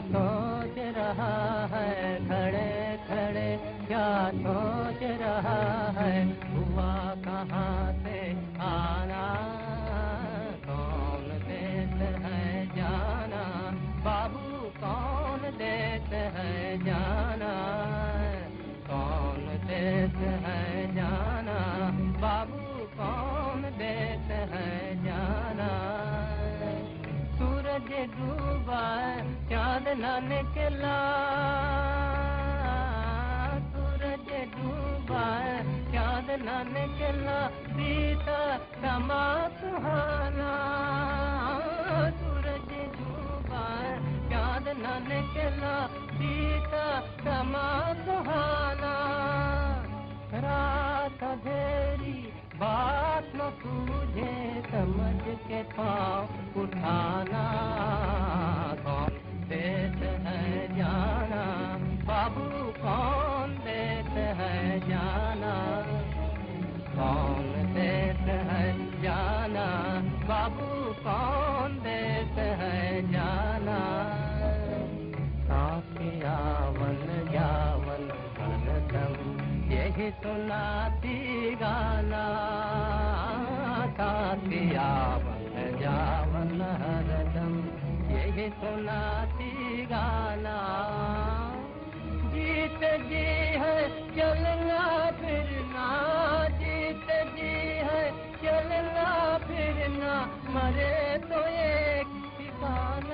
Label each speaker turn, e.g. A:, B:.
A: सोच रहा है खड़े खड़े, क्या सोच रहा है, हुआ कहाँ से आना, कौन देत है जाना, बाबू कौन देत है जाना, कौन देत है जाना, बाबू कौन देत है जाना। सूरज डूबा चाँद न निकला, सूरज डूबा चाँद न निकला, सीता समा सुहाना, सूरज डूबा चाँद न निकला, सीता समा सुहाना। रात अंधेरी बात न सूझे, समझ के पाँव उठाना, कौन देत है जाना, बाबू कौन देत है जाना, कौन देत है जाना, बाबू कौन देत है जाना। साथिया वन जावन हरदम यही सुनाती गाना, साथिया वन जावन हरदम यही सुनाती गाना। जीत जी है चलना फिरना, जीत जी है चलना फिरना, मरे तो एक ठिकाना।